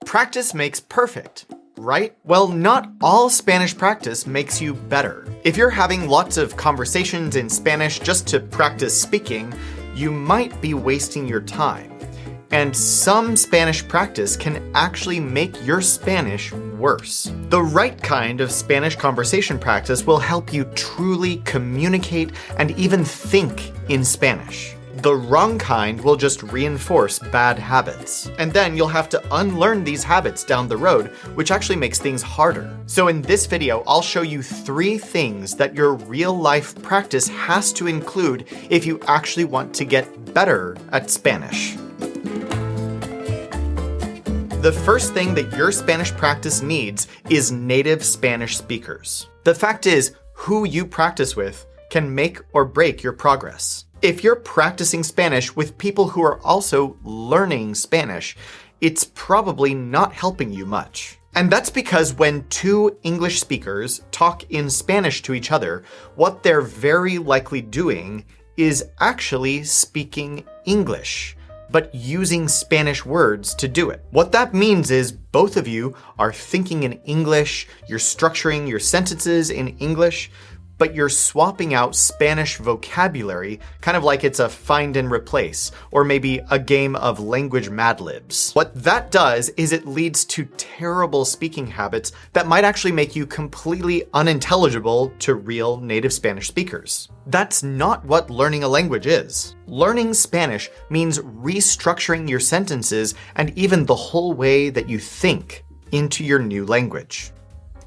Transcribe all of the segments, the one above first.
Practice makes perfect, right? Well, not all Spanish practice makes you better. If you're having lots of conversations in Spanish just to practice speaking, you might be wasting your time. And some Spanish practice can actually make your Spanish worse. The right kind of Spanish conversation practice will help you truly communicate and even think in Spanish. The wrong kind will just reinforce bad habits. And then you'll have to unlearn these habits down the road, which actually makes things harder. So in this video, I'll show you 3 things that your real-life practice has to include if you actually want to get better at Spanish. The first thing that your Spanish practice needs is native Spanish speakers. The fact is, who you practice with can make or break your progress. If you're practicing Spanish with people who are also learning Spanish, it's probably not helping you much. And that's because when 2 English speakers talk in Spanish to each other, what they're very likely doing is actually speaking English, but using Spanish words to do it. What that means is both of you are thinking in English, you're structuring your sentences in English, but you're swapping out Spanish vocabulary, kind of like it's a find and replace, or maybe a game of language Mad Libs. What that does is it leads to terrible speaking habits that might actually make you completely unintelligible to real native Spanish speakers. That's not what learning a language is. Learning Spanish means restructuring your sentences and even the whole way that you think into your new language.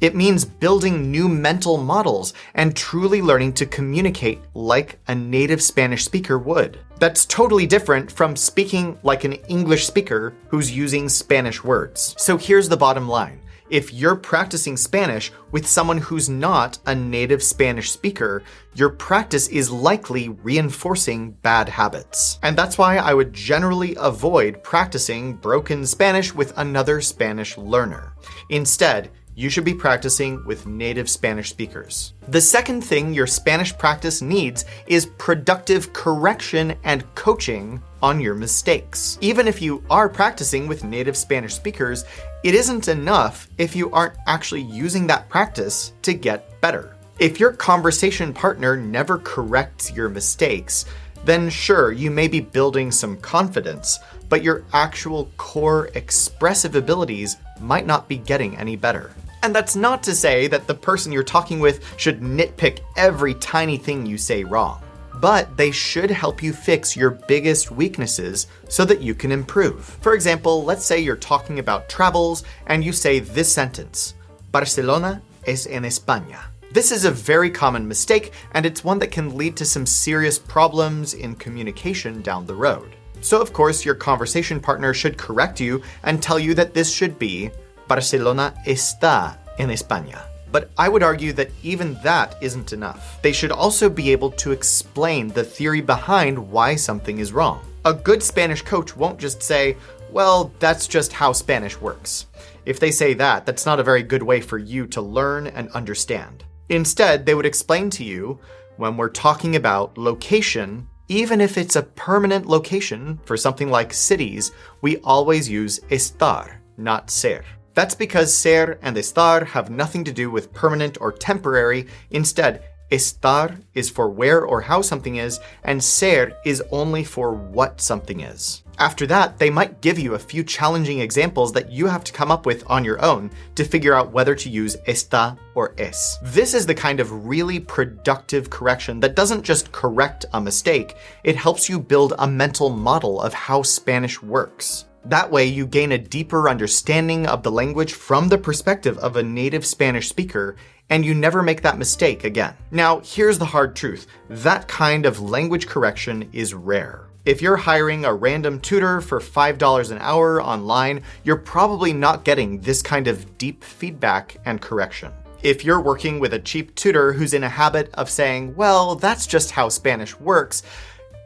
It means building new mental models and truly learning to communicate like a native Spanish speaker would. That's totally different from speaking like an English speaker who's using Spanish words. So here's the bottom line. If you're practicing Spanish with someone who's not a native Spanish speaker, your practice is likely reinforcing bad habits. And that's why I would generally avoid practicing broken Spanish with another Spanish learner. Instead, you should be practicing with native Spanish speakers. The second thing your Spanish practice needs is productive correction and coaching on your mistakes. Even if you are practicing with native Spanish speakers, it isn't enough if you aren't actually using that practice to get better. If your conversation partner never corrects your mistakes, then sure, you may be building some confidence, but your actual core expressive abilities might not be getting any better. And that's not to say that the person you're talking with should nitpick every tiny thing you say wrong, but they should help you fix your biggest weaknesses so that you can improve. For example, let's say you're talking about travels and you say this sentence, Barcelona es en España. This is a very common mistake, and it's one that can lead to some serious problems in communication down the road. So of course, your conversation partner should correct you and tell you that this should be Barcelona está en España. But I would argue that even that isn't enough. They should also be able to explain the theory behind why something is wrong. A good Spanish coach won't just say, well, that's just how Spanish works. If they say that, that's not a very good way for you to learn and understand. Instead, they would explain to you, when we're talking about location, even if it's a permanent location for something like cities, we always use estar, not ser. That's because ser and estar have nothing to do with permanent or temporary. Instead, estar is for where or how something is, and ser is only for what something is. After that, they might give you a few challenging examples that you have to come up with on your own to figure out whether to use está or es. This is the kind of really productive correction that doesn't just correct a mistake, it helps you build a mental model of how Spanish works. That way, you gain a deeper understanding of the language from the perspective of a native Spanish speaker, and you never make that mistake again. Now, here's the hard truth. That kind of language correction is rare. If you're hiring a random tutor for $5 an hour online, you're probably not getting this kind of deep feedback and correction. If you're working with a cheap tutor who's in a habit of saying, well, that's just how Spanish works,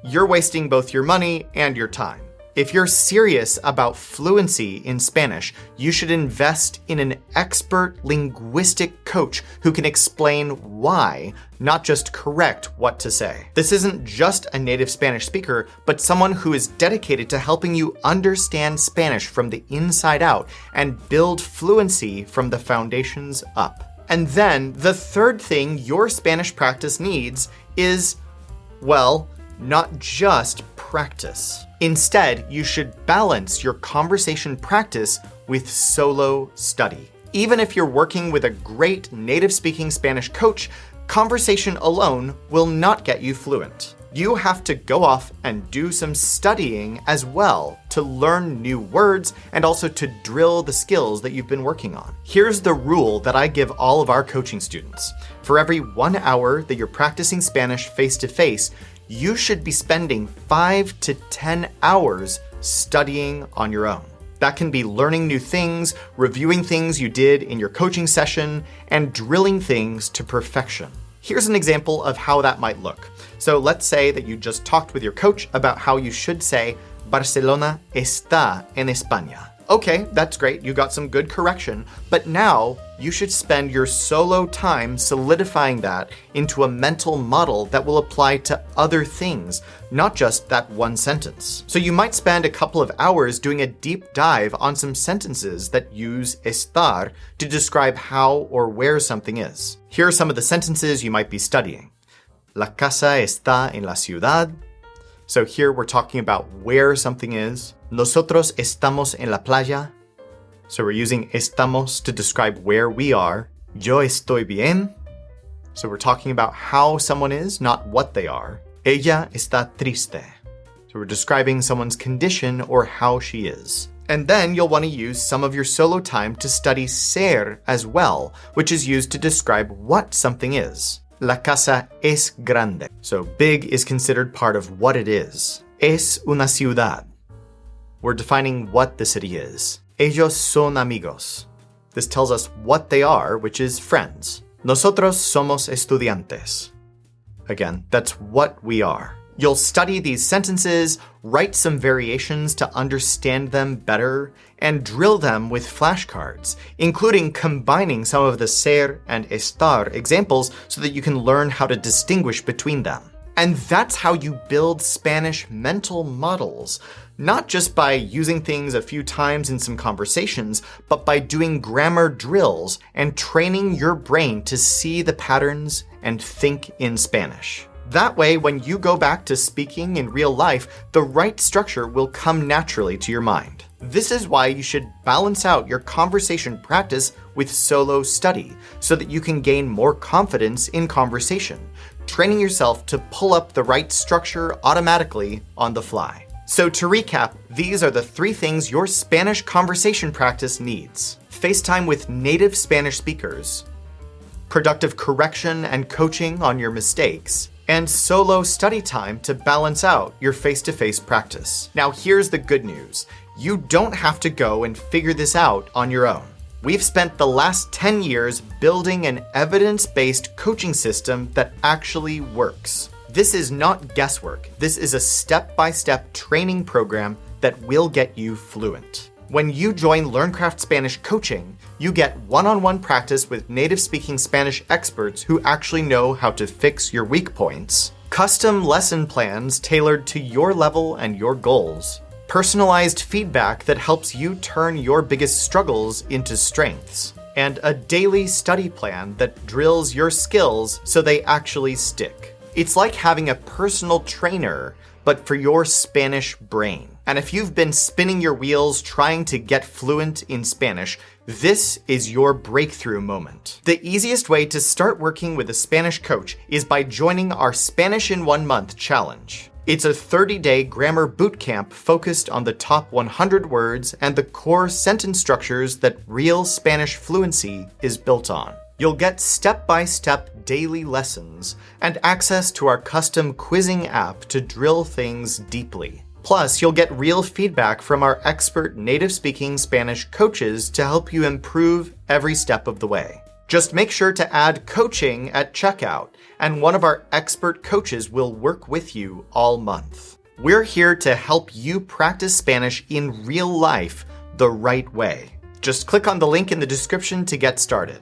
you're wasting both your money and your time. If you're serious about fluency in Spanish, you should invest in an expert linguistic coach who can explain why, not just correct what to say. This isn't just a native Spanish speaker, but someone who is dedicated to helping you understand Spanish from the inside out and build fluency from the foundations up. And then the third thing your Spanish practice needs is, well, not just practice. Instead, you should balance your conversation practice with solo study. Even if you're working with a great native-speaking Spanish coach, conversation alone will not get you fluent. You have to go off and do some studying as well to learn new words and also to drill the skills that you've been working on. Here's the rule that I give all of our coaching students. For every 1 hour that you're practicing Spanish face-to-face, you should be spending 5 to 10 hours studying on your own. That can be learning new things, reviewing things you did in your coaching session, and drilling things to perfection. Here's an example of how that might look. So let's say that you just talked with your coach about how you should say, Barcelona está en España. Okay, that's great, you got some good correction, but now you should spend your solo time solidifying that into a mental model that will apply to other things, not just that one sentence. So you might spend a couple of hours doing a deep dive on some sentences that use estar to describe how or where something is. Here are some of the sentences you might be studying. La casa está en la ciudad. So here we're talking about where something is. Nosotros estamos en la playa. So we're using estamos to describe where we are. Yo estoy bien. So we're talking about how someone is, not what they are. Ella está triste. So we're describing someone's condition or how she is. And then you'll want to use some of your solo time to study ser as well, which is used to describe what something is. La casa es grande. So big is considered part of what it is. Es una ciudad. We're defining what the city is. Ellos son amigos. This tells us what they are, which is friends. Nosotros somos estudiantes. Again, that's what we are. You'll study these sentences, write some variations to understand them better, and drill them with flashcards, including combining some of the ser and estar examples so that you can learn how to distinguish between them. And that's how you build Spanish mental models, not just by using things a few times in some conversations, but by doing grammar drills and training your brain to see the patterns and think in Spanish. That way, when you go back to speaking in real life, the right structure will come naturally to your mind. This is why you should balance out your conversation practice with solo study, so that you can gain more confidence in conversation, training yourself to pull up the right structure automatically on the fly. So to recap, these are the 3 things your Spanish conversation practice needs. FaceTime with native Spanish speakers, productive correction and coaching on your mistakes, and solo study time to balance out your face-to-face practice. Now here's the good news. You don't have to go and figure this out on your own. We've spent the last 10 years building an evidence-based coaching system that actually works. This is not guesswork. This is a step-by-step training program that will get you fluent. When you join LearnCraft Spanish Coaching, you get one-on-one practice with native-speaking Spanish experts who actually know how to fix your weak points, custom lesson plans tailored to your level and your goals, personalized feedback that helps you turn your biggest struggles into strengths, and a daily study plan that drills your skills so they actually stick. It's like having a personal trainer, but for your Spanish brain. And if you've been spinning your wheels trying to get fluent in Spanish, this is your breakthrough moment. The easiest way to start working with a Spanish coach is by joining our Spanish in 1 month challenge. It's a 30-day grammar bootcamp focused on the top 100 words and the core sentence structures that real Spanish fluency is built on. You'll get step-by-step daily lessons and access to our custom quizzing app to drill things deeply. Plus, you'll get real feedback from our expert native-speaking Spanish coaches to help you improve every step of the way. Just make sure to add coaching at checkout, and one of our expert coaches will work with you all month. We're here to help you practice Spanish in real life the right way. Just click on the link in the description to get started.